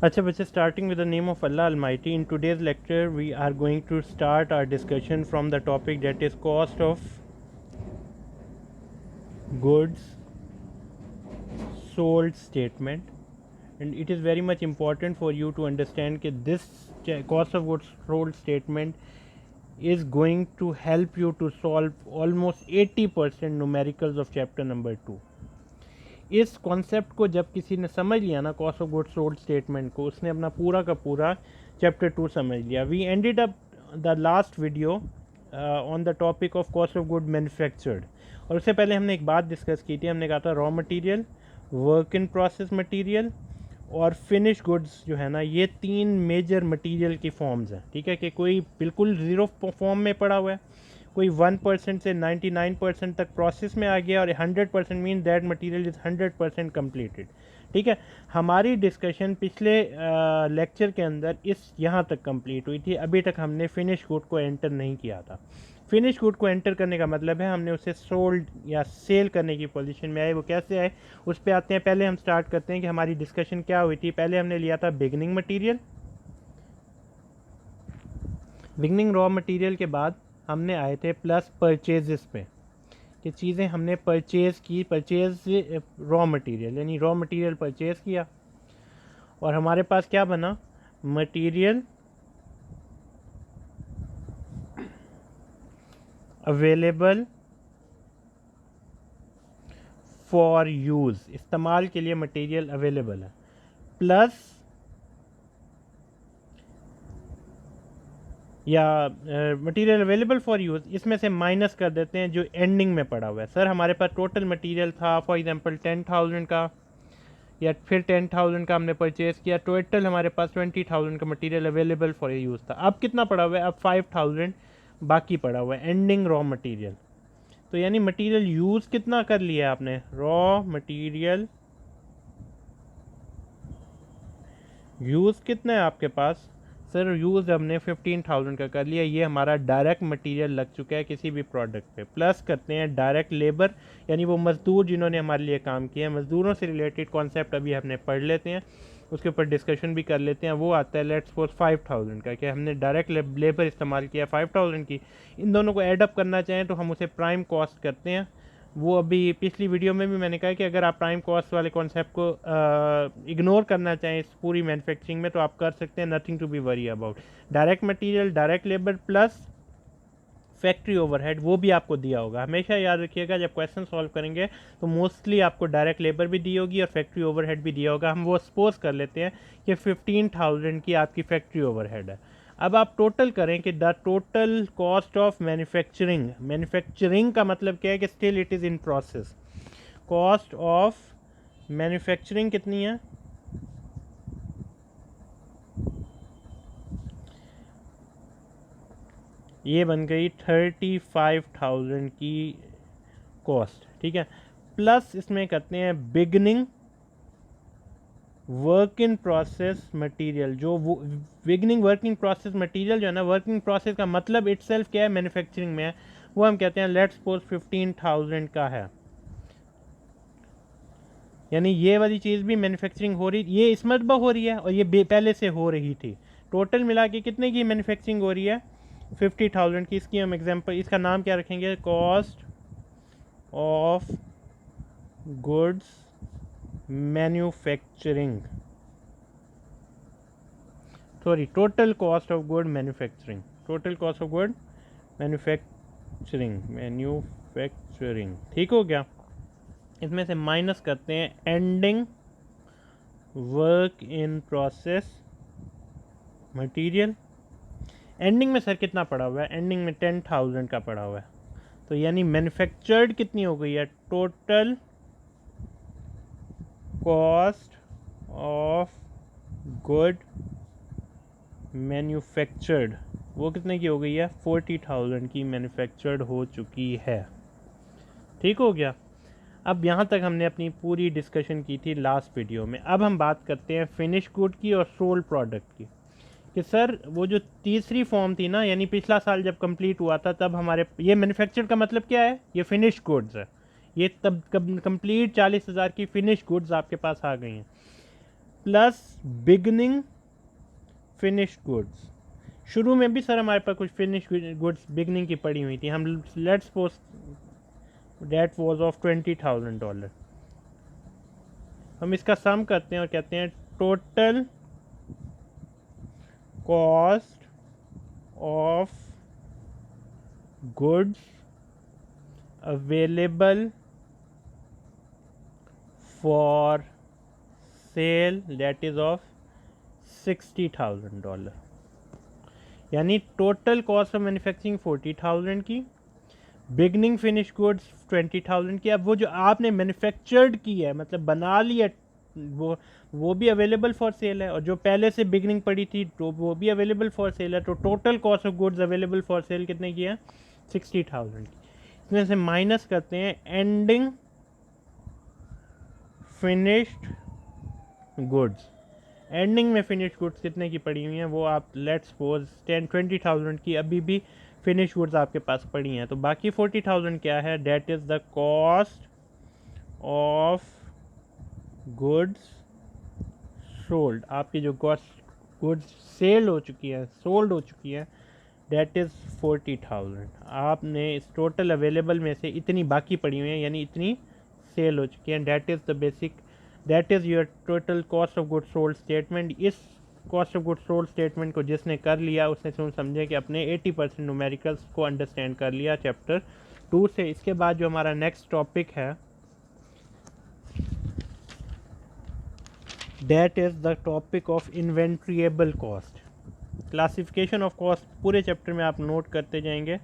अच्छा बच्चे, starting with the name of Allah Almighty, in today's lecture we are going to start our discussion from the topic that is cost of goods sold statement. And it is very much important for you to understand that this cost of goods sold statement is going to help you to solve almost 80% numericals of chapter number 2. इस concept को जब किसी ने समझ लिया ना, cost of goods sold statement को, उसने अपना पूरा का पूरा चैप्टर 2 समझ लिया. We ended up the last video on the topic of cost of good manufactured. और उससे पहले हमने एक बात डिस्कस की थी. हमने कहा था raw material, work in process material और फिनिश गुड्स जो है ना, ये 3 मेजर मटेरियल की फॉर्म्स हैं. ठीक है, कि कोई बिल्कुल ज़ीरो फॉर्म में पड़ा हुआ है, कोई 1% से 99% तक प्रोसेस में आ गया, और 100% mean that material is 100% completed. ठीक है, हमारी डिस्कशन पिछले लेक्चर के अंदर इस यहाँ तक कंप्लीट हुई थी. अभी तक हमने फिनिश गुड को एंटर नहीं किया था. फिनिश गुड को एंटर करने का मतलब है हमने उसे सोल्ड या सेल करने की पोजीशन में आए. वो कैसे आए उस पर आते हैं. पहले हम स्टार्ट करते हैं कि हमारी डिस्कशन क्या हुई थी. पहले हमने लिया था beginning material. Beginning raw material के बाद हमने आए थे प्लस परचेजेस पे, कि चीज़ें हमने परचेज़ की. परचेज रॉ मटेरियल, यानी रॉ मटेरियल परचेज़ किया, और हमारे पास क्या बना, मटेरियल अवेलेबल फॉर यूज़, इस्तेमाल के लिए मटेरियल अवेलेबल है, प्लस या मटेरियल अवेलेबल फॉर यूज़, इसमें से माइनस कर देते हैं जो एंडिंग में पड़ा हुआ है. सर हमारे पास टोटल मटेरियल था फॉर एग्जांपल 10,000 का, या फिर 10,000 का हमने परचेज़ किया. टोटल हमारे पास 20,000 का मटेरियल अवेलेबल फॉर यूज़ था. अब कितना पड़ा हुआ है, अब 5,000 बाकी पड़ा हुआ है, एंडिंग रॉ मटेरियल. तो यानी मटेरियल यूज़ कितना कर लिया आपने, रॉ मटेरियल यूज़ कितना है आपके पास. सर यूज़ हमने 15,000 का कर लिया. ये हमारा डायरेक्ट मटेरियल लग चुका है किसी भी प्रोडक्ट पे. प्लस करते हैं डायरेक्ट लेबर, यानी वो मज़दूर जिन्होंने हमारे लिए काम किया. मज़दूरों से रिलेटेड कॉन्सेप्ट अभी हमने पढ़ लेते हैं, उसके ऊपर डिस्कशन भी कर लेते हैं. वो आता है लेट्स सपोज 5,000 का, कि हमने डायरेक्ट लेबर इस्तेमाल किया 5,000 की. इन दोनों को एडअप करना चाहें तो हम उसे प्राइम कॉस्ट करते हैं. वो अभी पिछली वीडियो में भी मैंने कहा कि अगर आप प्राइम कॉस्ट वाले कॉन्सेप्ट को इग्नोर करना चाहें इस पूरी मैन्युफैक्चरिंग में, तो आप कर सकते हैं. Nothing to be worry about. Direct material, direct labour plus factory overhead, वो भी आपको दिया होगा. हमेशा याद रखिएगा जब क्वेश्चन सॉल्व करेंगे तो मोस्टली आपको डायरेक्ट लेबर भी दी होगी और फैक्ट्री ओवरहेड भी दिया होगा. हम वो सपोज कर लेते हैं कि 15,000 की आपकी फैक्ट्री ओवरहेड है. अब आप टोटल करें कि the total cost of manufacturing. Manufacturing का मतलब क्या है कि still it is in process. Cost of manufacturing कितनी है, ये बन गई 35,000 की कॉस्ट. ठीक है, प्लस इसमें करते हैं beginning work in process material. जो वो बिगनिंग वर्किंग प्रोसेस मटेरियल जो है ना, वर्किंग प्रोसेस का मतलब इटसेल्फ क्या है, मैन्युफैक्चरिंग में है. वो हम कहते हैं लेट्स सपोज 15,000 का है. यानी ये वाली चीज़ भी मैन्युफैक्चरिंग हो रही, ये इस मरतबा हो रही है और ये पहले से हो रही थी. टोटल मिला के कितने की मैन्युफैक्चरिंग हो रही है, 50,000 की. इसकी हम एग्जांपल, इसका नाम क्या रखेंगे, cost of goods manufacturing, sorry total cost of good manufacturing. Total cost of good manufacturing. ठीक हो गया. इसमें से माइनस करते हैं ending work in process material. Ending में सर कितना पड़ा हुआ है, एंडिंग में 10,000 का पड़ा हुआ है. तो यानी मैन्युफैक्चर्ड कितनी हो गई है, total cost of good manufactured, वो कितने की हो गई है, 40,000 की मैन्युफैक्चर्ड हो चुकी है. ठीक हो गया. अब यहाँ तक हमने अपनी पूरी डिस्कशन की थी लास्ट वीडियो में. अब हम बात करते हैं फिनिश गुड की और सोल्ड प्रोडक्ट की. कि सर वो जो तीसरी फॉर्म थी ना, यानी पिछला साल जब कंप्लीट हुआ था तब हमारे, ये मैन्युफैक्चर का मतलब क्या है, ये फिनिश गुड्स है. ये तब कंप्लीट 40,000 की फिनिश गुड्स आपके पास आ गई हैं. Plus beginning finished goods. शुरू में भी सर हमारे पास कुछ फिनिश्ड गुड्स बिगनिंग की पड़ी हुई थी, हम let's suppose that was of $20,000। हम इसका सम करते हैं और कहते हैं total cost of goods available for sale that is of $60,000। यानी टोटल कॉस्ट ऑफ मैन्युफैक्चरिंग 40,000 की, बिगनिंग फिनिश गुड्स 20,000 की। अब वो जो आपने मैन्युफैक्चर्ड की है, मतलब बना लिया, वो भी अवेलेबल फॉर सेल है, और जो पहले से बिगनिंग पड़ी थी तो वो भी अवेलेबल फॉर सेल है। तो total cost of goods available for sale कितने की है? 60,000 की। इसमें से माइनस करते हैं एंडिंग फिनिश्ड गुड्स। एंडिंग में फिनिश गुड्स कितने की पड़ी हुई हैं वो आप लेट्स सपोज 20,000 की अभी भी फिनिश गुड्स आपके पास पड़ी हैं। तो बाकी 40,000 क्या है? Date is the cost of goods sold. आपकी जो गुड्स सेल हो चुकी है, सोल्ड हो चुकी है, डेट इज़ 40,000। आपने इस टोटल अवेलेबल में से इतनी बाकी पड़ी हुई है, यानी इतनी सेल हो चुकी है। Date is the basic, that is your total cost of goods sold statement. इस cost of goods sold statement को जिसने कर लिया उसने समझे कि अपने 80% न्यूमेरिकल्स को अंडरस्टैंड कर लिया चैप्टर 2 से। इसके बाद जो हमारा नेक्स्ट टॉपिक है that is the topic of inventoriable cost. Classification of cost पूरे चैप्टर में आप नोट करते जाएंगे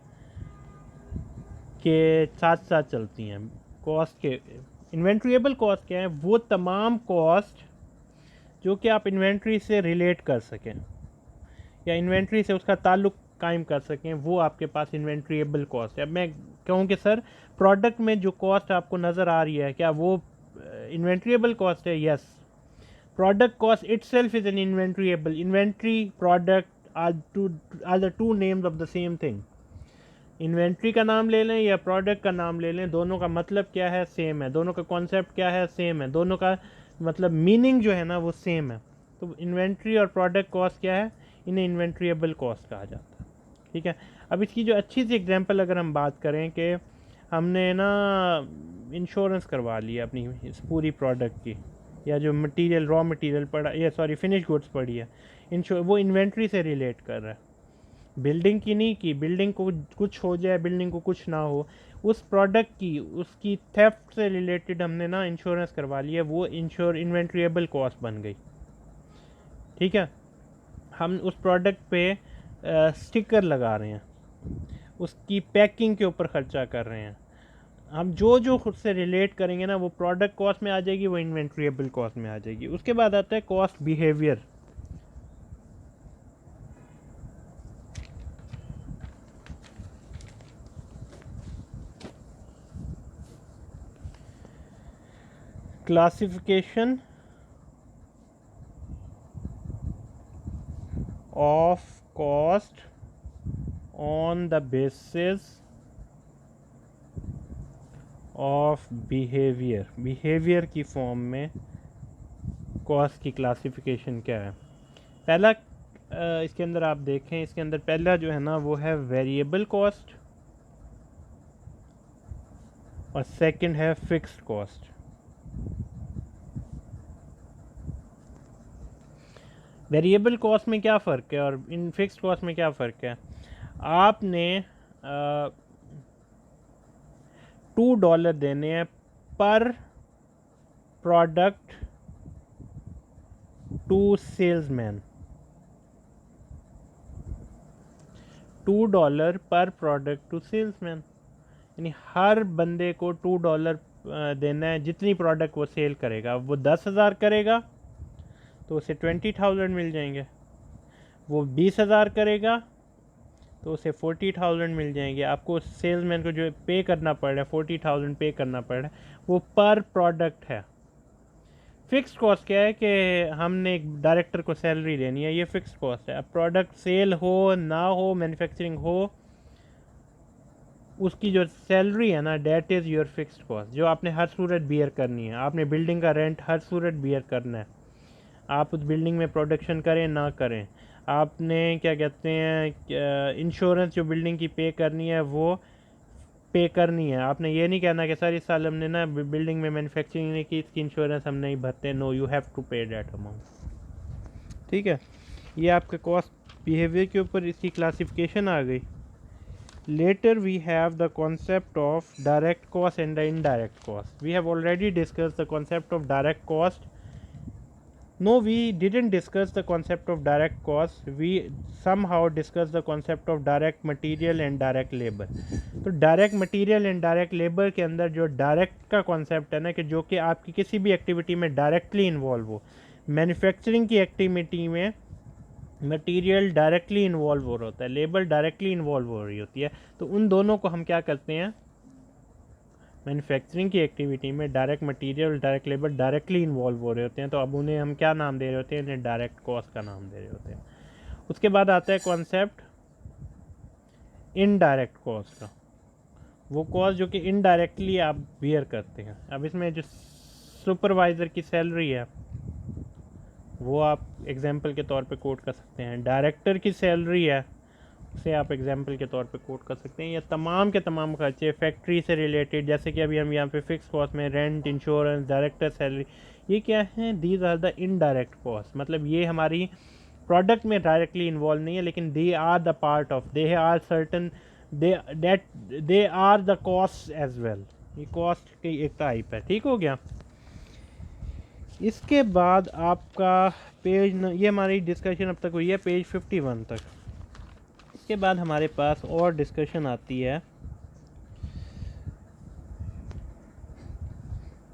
कि साथ साथ चलती हैं कॉस्ट के। इन्वेंट्रीएबल कॉस्ट क्या है? वो तमाम कॉस्ट जो कि आप इन्वेंट्री से रिलेट कर सकें या इन्वेंट्री से उसका ताल्लुक कायम कर सकें, वो आपके पास इन्वेंट्रीएबल कॉस्ट है। अब मैं कहूँ कि सर प्रोडक्ट में जो कॉस्ट आपको नज़र आ रही है क्या वो इन्वेंट्रीएबल कॉस्ट है? Yes, product cost itself is an inventoryable. Inventory, product are the two names of the same thing. Inventory का नाम ले लें या प्रोडक्ट का नाम ले लें, दोनों का मतलब क्या है? सेम है। दोनों का कॉन्सेप्ट क्या है? सेम है। दोनों का मतलब मीनिंग जो है ना वो सेम है। तो इन्वेंट्री और प्रोडक्ट कॉस्ट क्या है? इन्हें इन्वेंट्रीएबल कॉस्ट कहा जाता है। ठीक है। अब इसकी जो अच्छी सी एग्जांपल अगर हम बात करें कि हमने ना इंश्योरेंस करवा लिया अपनी इस पूरी प्रोडक्ट की, या जो मटेरियल रॉ मटेरियल पड़ा या सॉरी फिनिश गुड्स पड़ी है, वो इन्वेंट्री से रिलेट कर रहा है, बिल्डिंग की नहीं की। बिल्डिंग को कुछ हो जाए, बिल्डिंग को कुछ ना हो, उस प्रोडक्ट की उसकी थेफ्ट से रिलेटेड हमने ना इंश्योरेंस करवा लिया, वो इन्वेंट्रीएबल कॉस्ट बन गई। ठीक है। हम उस प्रोडक्ट पे स्टिकर लगा रहे हैं, उसकी पैकिंग के ऊपर ख़र्चा कर रहे हैं, हम जो खुद से रिलेट करेंगे ना वो प्रोडक्ट कॉस्ट में आ जाएगी, वो इन्वेंट्रीएबल कॉस्ट में आ जाएगी। उसके बाद आता है cost behaviour. Classification of cost on the basis of behaviour. Behaviour की फॉर्म में कॉस्ट की क्लासिफिकेशन क्या है? पहला इसके अंदर आप देखें, इसके अंदर पहला जो है ना वो है वेरिएबल कॉस्ट और सेकंड है फिक्स्ड कॉस्ट। वेरिएबल कॉस्ट में क्या फ़र्क है और इन फिक्स्ड कॉस्ट में क्या फ़र्क है? आपने $2 देने हैं पर प्रोडक्ट टू सेल्समैन। $2 पर प्रोडक्ट टू सेल्समैन, यानी हर बंदे को $2 देना है जितनी प्रोडक्ट वो सेल करेगा। वो 10,000 करेगा तो उसे 20,000 मिल जाएंगे, वो 20,000 करेगा तो उसे 40,000 मिल जाएंगे। आपको सेल्समैन को जो पे करना पड़ रहा है 40,000 पे करना पड़ रहा है, वो पर प्रोडक्ट है। फिक्स्ड कॉस्ट क्या है कि हमने एक डायरेक्टर को सैलरी लेनी है, ये फिक्स्ड कॉस्ट है। अब प्रोडक्ट सेल हो ना हो, मैन्युफैक्चरिंग हो, उसकी जो सैलरी है ना that is your fixed cost, जो आपने हर सूरत बियर करनी है। आपने बिल्डिंग का रेंट हर सूरत बियर करना है। आप उस बिल्डिंग में प्रोडक्शन करें ना करें, आपने क्या कहते हैं इंश्योरेंस जो बिल्डिंग की पे करनी है वो पे करनी है। आपने ये नहीं कहना कि सर इस साल हमने ना बिल्डिंग में मैन्युफैक्चरिंग नहीं की, इसकी इंश्योरेंस हम नहीं भरते। नो, यू हैव टू पे दैट अमाउंट। ठीक है, ये आपके कॉस्ट बिहेवियर के ऊपर इसकी क्लासिफिकेशन आ गई। Later we have the concept of direct cost and the indirect cost. We have already discussed the concept of direct cost. No, we didn't discuss the concept of direct cost. We somehow discussed the concept of direct material and direct labor. तो direct material and direct labor के अंदर जो direct का concept है ना, कि जो कि आपकी किसी भी एक्टिविटी में डायरेक्टली इन्वॉल्व हो, मैन्युफैक्चरिंग की एक्टिविटी में मटेरियल डायरेक्टली इन्वॉल्व हो रहा होता है, लेबर डायरेक्टली इन्वॉल्व हो रही होती है। तो उन दोनों को हम क्या करते हैं, मैन्युफैक्चरिंग की एक्टिविटी में direct material direct labour directly involve हो रहे होते हैं, तो अब उन्हें हम क्या नाम दे रहे होते हैं, इन्हें डायरेक्ट कॉस्ट का नाम दे रहे होते हैं। उसके बाद आता है कॉन्सेप्ट इनडायरेक्ट कॉस्ट का, वो कॉस्ट जो कि इनडायरेक्टली आप बियर करते हैं। अब इसमें जो सुपरवाइज़र की सैलरी है वो आप एग्जाम्पल के तौर पे कोट कर सकते हैं, डायरेक्टर की सैलरी है उसे आप एग्जाम्पल के तौर पे कोट कर सकते हैं। या तमाम के तमाम खर्चे फैक्ट्री से रिलेटेड, जैसे कि अभी हम यहाँ पे फिक्स कॉस्ट में रेंट, इंश्योरेंस, डायरेक्टर सैलरी, ये क्या है, these are the indirect cost. मतलब ये हमारी प्रोडक्ट में डायरेक्टली इन्वॉल्व नहीं है, लेकिन they are the part of, they are certain, they are the cost as well. ये कॉस्ट की एक टाइप है। ठीक हो गया। इसके बाद आपका पेज ये हमारी डिस्कशन अब तक हुई है पेज 51 तक। इसके बाद हमारे पास और डिस्कशन आती है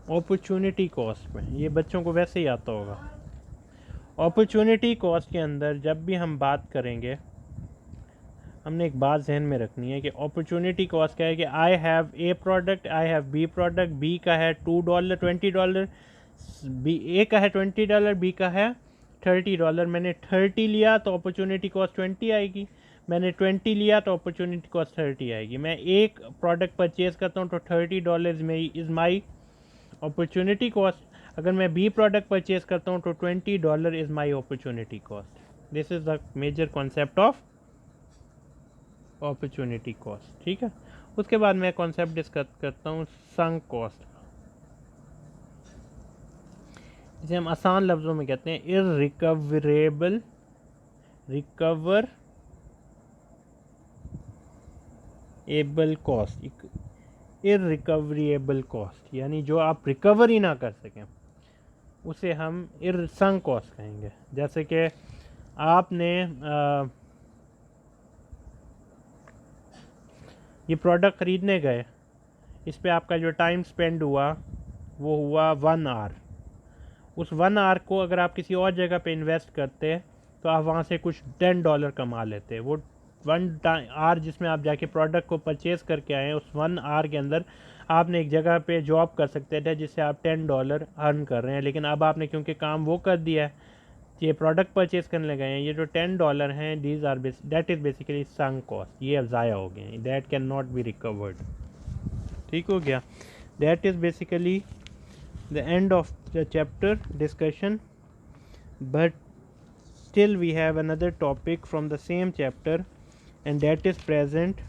अपॉर्चुनिटी कॉस्ट में। ये बच्चों को वैसे ही आता होगा। अपॉर्चुनिटी कॉस्ट के अंदर जब भी हम बात करेंगे, हमने एक बात जहन में रखनी है कि अपॉर्चुनिटी कॉस्ट क्या है, कि I have a product, I have B product, B का है $2 $20, बी ए का है $20, बी का है $30। मैंने 30 लिया तो अपॉर्चुनिटी कॉस्ट 20 आएगी, मैंने 20 लिया तो अपॉर्चुनिटी कॉस्ट 30 आएगी। मैं एक प्रोडक्ट परचेज करता हूँ तो $30 में इज़ माई अपॉर्चुनिटी कॉस्ट। अगर मैं बी प्रोडक्ट परचेज करता हूँ तो $20 is my opportunity cost. This is the major concept of opportunity cost. ठीक है। उसके बाद मैं कॉन्सेप्ट डिस्कस करता हूँ संक कॉस्ट, जिसे हम आसान लफ्ज़ों में कहते हैं irrecoverable able cost. Irrecoverable cost यानी जो आप रिकवर ही ना कर सकें, उसे हम संक कॉस्ट कहेंगे। जैसे कि आपने ये प्रोडक्ट ख़रीदने गए, इस पे आपका जो टाइम स्पेंड हुआ वो हुआ 1 आवर। उस 1 आवर को अगर आप किसी और जगह पे इन्वेस्ट करते तो आप वहाँ से कुछ $10 कमा लेते। वो 1 आवर जिसमें आप जाके प्रोडक्ट को परचेज़ करके आए, उस 1 आवर के अंदर आपने एक जगह पे जॉब कर सकते थे जिससे आप $10 अर्न कर रहे हैं। लेकिन अब आपने क्योंकि काम वो कर दिया है, ये प्रोडक्ट परचेज करने लगे हैं, ये जो $10 हैं these are that is basically sunk cost. ये अब ज़ाया हो गए हैं, that can not be recovered. ठीक हो गया। That is basically the end of the chapter discussion, but still we have another topic from the same chapter, and that is present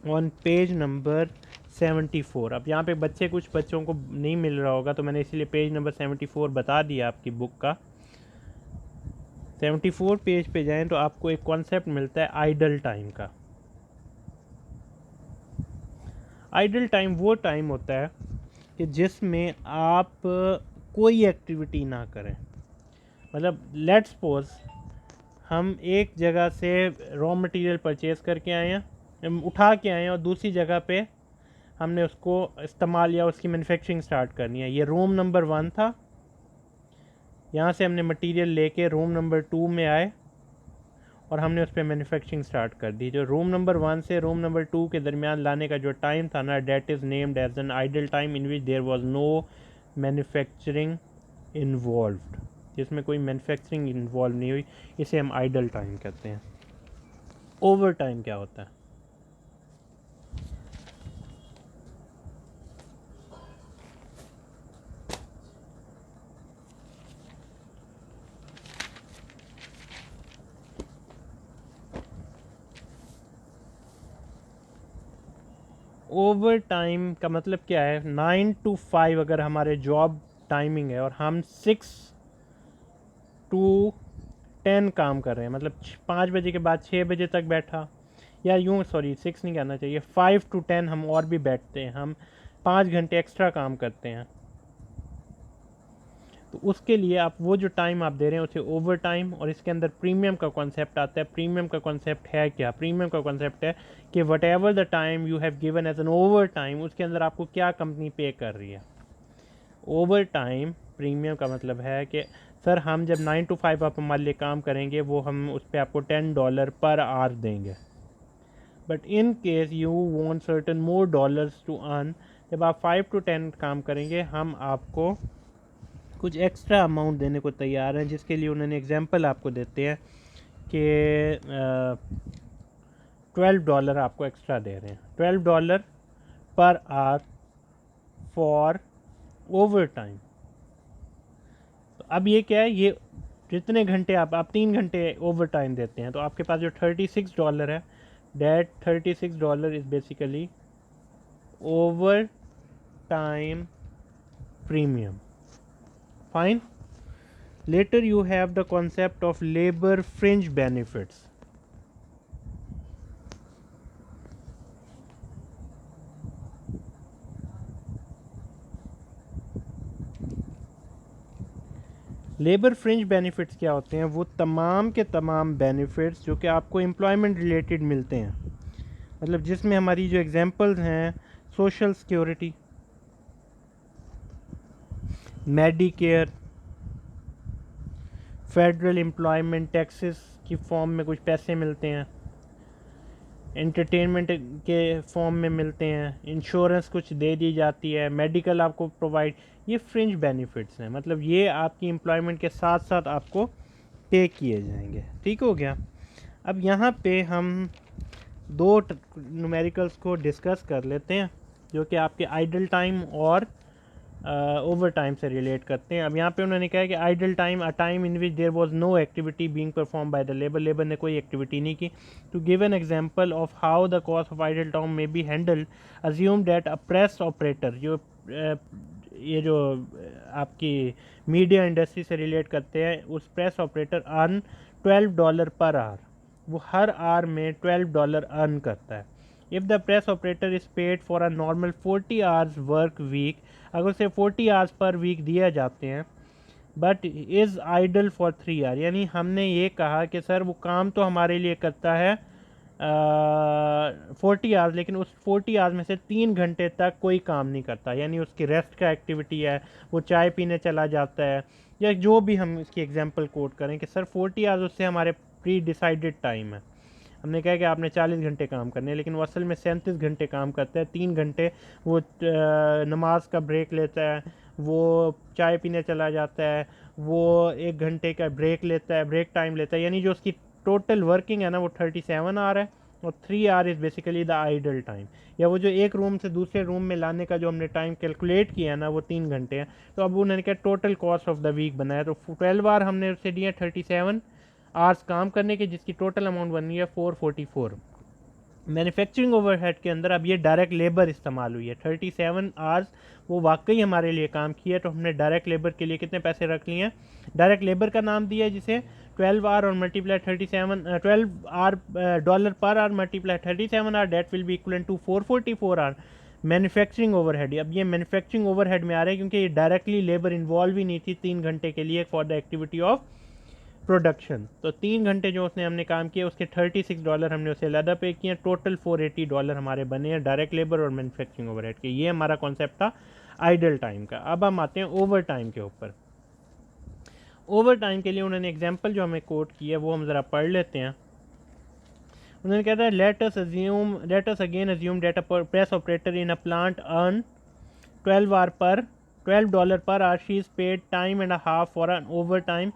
on page number 74। अब यहाँ पे कुछ बच्चों को नहीं मिल रहा होगा, तो मैंने इसलिए पेज नंबर 74 बता दिया आपकी बुक का। 74 पेज पे जाएं तो आपको एक कॉन्सेप्ट मिलता है आइडल टाइम का। आइडल टाइम वो टाइम होता है कि जिसमें आप कोई एक्टिविटी ना करें। मतलब लेट्स सपोज हम एक जगह से रॉ मटेरियल परचेज़ करके आए हैं, उठा के आए हैं, और दूसरी जगह पे हमने उसको इस्तेमाल या उसकी मैन्युफैक्चरिंग स्टार्ट करनी है। ये रूम नंबर 1 था, यहाँ से हमने मटेरियल लेके रूम नंबर 2 में आए और हमने उस पर मैन्युफैक्चरिंग स्टार्ट कर दी। जो रूम नंबर 1 से रूम नंबर 2 के दरमियान लाने का जो टाइम था ना, that is named as an idle time in which there was no manufacturing involved. जिसमें कोई मैन्युफैक्चरिंग इन्वॉल्व नहीं हुई, इसे हम आइडल टाइम कहते हैं। ओवर टाइम क्या होता है? ओवर टाइम का मतलब क्या है, 9 to 5 अगर हमारे जॉब टाइमिंग है और हम 6 to 10 काम कर रहे हैं, मतलब 5 बजे के बाद 6 बजे तक बैठा, या यूँ सॉरी 6 नहीं कहना चाहिए, 5 to 10 हम और भी बैठते हैं, हम 5 घंटे एक्स्ट्रा काम करते हैं, तो उसके लिए आप वो जो टाइम आप दे रहे हैं उसे ओवर टाइम, और इसके अंदर प्रीमियम का कॉन्सेप्ट आता है। प्रीमियम का कॉन्सेप्ट है क्या? प्रीमियम का कॉन्सेप्ट है कि whatever the time you have given as an over time, उसके अंदर आपको क्या कंपनी पे कर रही है। ओवर टाइम प्रीमियम का मतलब है कि सर हम जब 9 to 5 आप हमारे लिए काम करेंगे, वो हम उस पर आपको $10 पर आवर देंगे, but in case you want certain more dollars to earn, जब आप 5 to 10 काम करेंगे हम आपको कुछ एक्स्ट्रा अमाउंट देने को तैयार हैं, जिसके लिए उन्होंने एग्जांपल आपको देते हैं कि $12 आपको एक्स्ट्रा दे रहे हैं, $12 per hour for over time. तो अब ये क्या है, ये जितने घंटे आप 3 घंटे ओवर टाइम देते हैं, तो आपके पास जो $36 है, that $36 is basically over time premium. Fine. Later you have the concept of labor fringe benefits. Labour fringe benefits क्या होते हैं? वो तमाम के तमाम बेनिफिट्स जो कि आपको एम्प्लॉयमेंट रिलेटेड मिलते हैं, मतलब जिसमें हमारी जो एग्जांपल्स हैं, social security, Medicare, federal employment taxes की फॉर्म में कुछ पैसे मिलते हैं, एंटरटेनमेंट के फॉर्म में मिलते हैं, इंश्योरेंस कुछ दे दी जाती है, मेडिकल आपको प्रोवाइड, ये फ्रिंज बेनिफिट्स हैं, मतलब ये आपकी एम्प्लॉयमेंट के साथ साथ आपको पे किए जाएंगे। ठीक हो गया। अब यहाँ पे हम दो न्यूमेरिकल्स को डिस्कस कर लेते हैं जो कि आपके आइडल टाइम और ओवर टाइम से रिलेट करते हैं। अब यहाँ पे उन्होंने कहा कि idle time, a time in which there was no activity being perform by the labour, labour ने कोई एक्टिविटी नहीं की। To give an example of how the cost of idle time may be handled, assume that a press operator, जो ये जो आपकी media industry से relate करते हैं, उस press operator earn $12 per our, वो हर आवर में $12 अर्न करता है। If the press operator is paid for a normal 40 hours work week, अगर उसे 40 आवर्स पर वीक दिए जाते हैं, but is idle for 3 hour, यानी हमने ये कहा कि सर वो काम तो हमारे लिए करता है 40 आवर्स, लेकिन उस 40 आवर्स में से 3 घंटे तक कोई काम नहीं करता, यानी उसकी रेस्ट का एक्टिविटी है, वो चाय पीने चला जाता है, या जो भी हम इसकी एग्जांपल कोट करें कि सर 40 आवर्स उससे हमारे प्री डिसाइडेड टाइम है, हमने कहा कि आपने 40 घंटे काम करने हैं, लेकिन वो असल में 37 घंटे काम करता है। 3 घंटे वो नमाज का ब्रेक लेता है, वो चाय पीने चला जाता है, वो 1 घंटे का ब्रेक लेता है, ब्रेक टाइम लेता है, यानी जो उसकी टोटल वर्किंग है ना वो 37 आवर है, और 3 our is basically the idle time, या वो जो एक रूम से दूसरे रूम में लाने का जो हमने टाइम कैलकुलेट किया है ना वो 3 घंटे है। तो अब उन्होंने कहा total cost of the week बनाया, तो 12 आवर हमने उससे दिया 37 आवर्स काम करने के, जिसकी टोटल अमाउंट बन रही है 444। मैन्युफैक्चरिंग ओवरहेड के अंदर अब ये डायरेक्ट लेबर इस्तेमाल हुई है, 37 आवर्स वो वाकई हमारे लिए काम किया, तो हमने डायरेक्ट लेबर के लिए कितने पैसे रख लिए हैं, डायरेक्ट लेबर का नाम दिया है जिसे 12 आवर और multiply 12 hour dollar per hour multiply 37 hour, that will be equal to 444 hour manufacturing overhead. अब ये मैन्युफैक्चरिंग ओवरहेड में आ रहा है क्योंकि ये डायरेक्टली लेबर इन्वॉल्व ही नहीं थी 3 घंटे के लिए for the activity of production. तो 3 घंटे जो उसने हमने काम किया उसके $36 हमने उसे अलग पे किए, टोटल $480 हमारे बने हैं डायरेक्ट लेबर और मैन्युफैक्चरिंग ओवरहेड के। ये हमारा कॉन्सेप्ट था आइडल टाइम का। अब हम आते हैं ओवर टाइम के ऊपर। ओवर टाइम के लिए उन्होंने एग्जांपल जो हमें कोट किया वो हम ज़रा पढ़ लेते हैं। उन्होंने कहता है let us again assume that a press operator in a plant earn $12 per hour, she is paid time and a half for an over time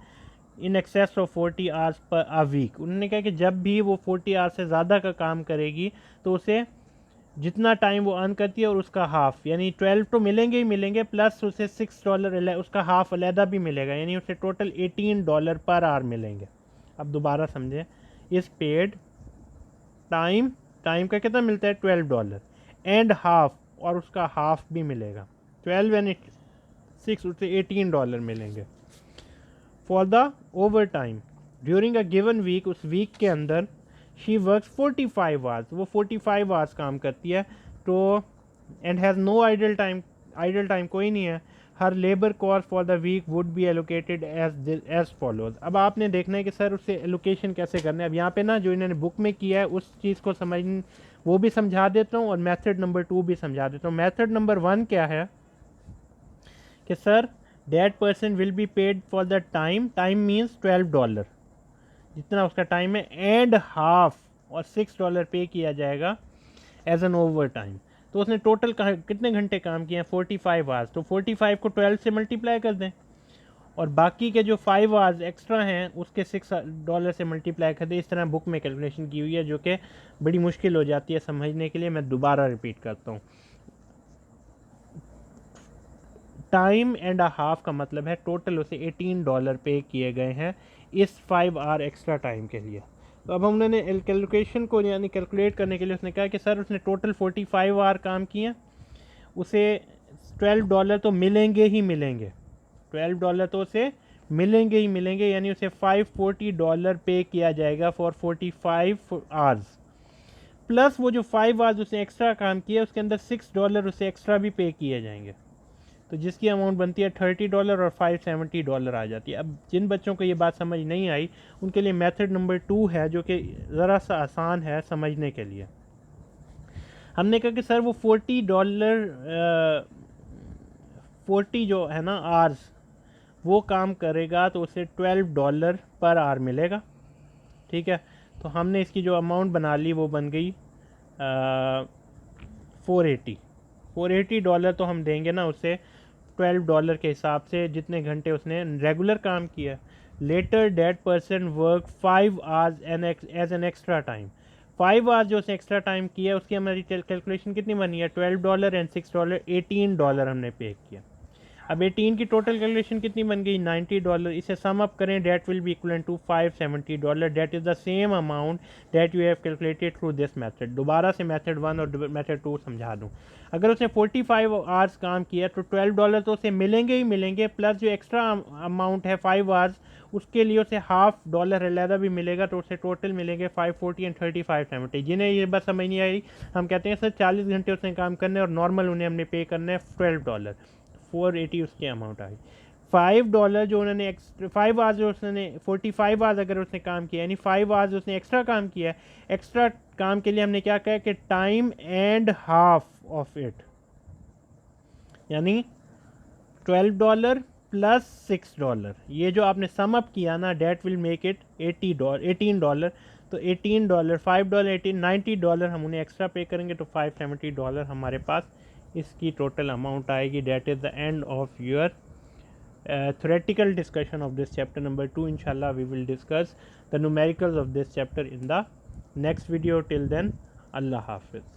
in excess of 40 hours per a week. उन्होंने कहा कि जब भी वो 40 hours से ज़्यादा का काम करेगी तो उसे जितना टाइम वो अर्न करती है और उसका हाफ, यानी 12 तो मिलेंगे ही मिलेंगे, प्लस उसे $6 उसका हाफ अलहदा भी मिलेगा, यानी उसे टोटल $18 पर आवर मिलेंगे। अब दोबारा समझें, इस पेड टाइम का कितना मिलता है $12 एंड हाफ, और उसका हाफ भी मिलेगा। 12 एंड 6 उससे $18 मिलेंगे। For the overtime during a given week, उस वीक के अंदर शी वर्क्स 45 आवर्स, वो 45 आवर्स काम करती है। तो and has no idle time, idle time कोई नहीं है। हर labour cost for the week would be allocated as follows. अब आपने देखना है कि सर उससे एलोकेशन कैसे करना है। अब यहाँ पे ना जो इन्होंने बुक में किया है उस चीज़ को समझ, वो भी समझा देता हूँ और मेथड नंबर 2 भी समझा देता हूँ। मेथड नंबर 1 क्या है कि sir that person will be paid for the time, time means $12 जितना उसका टाइम है, एंड हाफ और $6 पे किया जाएगा एज एन ओवर टाइम। तो उसने टोटल कितने घंटे काम किए हैं? 45 आवर्स। तो 45 को 12 से मल्टीप्लाई कर दें और बाकी के जो 5 आवर्स एक्स्ट्रा हैं उसके $6 से मल्टीप्लाई कर दें। इस तरह बुक में कैलकुलेशन की हुई है, जो कि बड़ी मुश्किल हो जाती है समझने के लिए। मैं दोबारा रिपीट करता हूँ। टाइम एंड अ हाफ का मतलब है टोटल उसे $18 पे किए गए हैं इस 5 आवर एक्स्ट्रा टाइम के लिए। तो अब हमने कैलकुलेशन को यानी कैलकुलेट करने के लिए उसने कहा कि सर उसने टोटल 45 आवर काम किए, उसे $12 तो मिलेंगे ही मिलेंगे, $12 तो उसे मिलेंगे ही मिलेंगे, यानी उसे $540 पे किया जाएगा फॉर 45 आवर्स। प्लस वो जो 5 आवर्स उसने एक्स्ट्रा काम किया उसके अंदर $6 उसे एक्स्ट्रा भी पे किए जाएंगे। तो जिसकी अमाउंट बनती है $30 और $570 आ जाती है। अब जिन बच्चों को ये बात समझ नहीं आई उनके लिए मेथड नंबर 2 है, जो कि ज़रा सा आसान है समझने के लिए। हमने कहा कि सर वो $40 जो है ना आवर्स वो काम करेगा तो उसे $12 पर आवर मिलेगा। ठीक है, तो हमने इसकी जो अमाउंट बना ली वो बन गई $480 तो हम देंगे ना उसे $12 के हिसाब से जितने घंटे उसने रेगुलर काम किया। Later that person work 5 hours as an extra time. 5 hours जो उसने एक्स्ट्रा टाइम किया उसकी हमारी कैलकुलेशन कितनी बनी है? $12 एंड $6 $18 हमने पे किया। अब 18 की टोटल कैलकुलेशन कितनी बन गई? $90। इसे सम अप करें, that will be equivalent to $570। That is the same amount that you have calculated through this method. दोबारा से मेथड 1 और मेथड 2 समझा दूँ। अगर उसने 45 आवर्स काम किया तो $12 तो उसे मिलेंगे ही मिलेंगे, प्लस जो एक्स्ट्रा अमाउंट है 5 आवर्स उसके लिए उसे $50 अलहदा भी मिलेगा, तो उसे टोटल मिलेंगे 540 एंड 3570। जिन्हें ये बात समझ नहीं आई, हम कहते हैं सर 40 घंटे उसने काम करने और नॉर्मल उन्हें हमने पे करना है $12, 480 उसकी अमाउंट आई। $5 जो उन्होंने 5 आवर्स जो उसने 45 आवर्स अगर उसने काम किया, यानी 5 आवर्स उसने एक्स्ट्रा काम किया है, एक्स्ट्रा काम के लिए हमने क्या कहा कि time and half of it, यानी $12 प्लस $6। ये जो आपने सम अप किया ना, डेट विल मेक इट $18। तो $18, $5, 18, $90 हम उन्हें एक्स्ट्रा पे करेंगे तो $570 हमारे पास इसकी टोटल अमाउंट आएगी। Date is the end of your theoretical discussion of this chapter number 2. Inshallah we will discuss the numericals of this chapter in the next video. Till then, Allah Hafiz.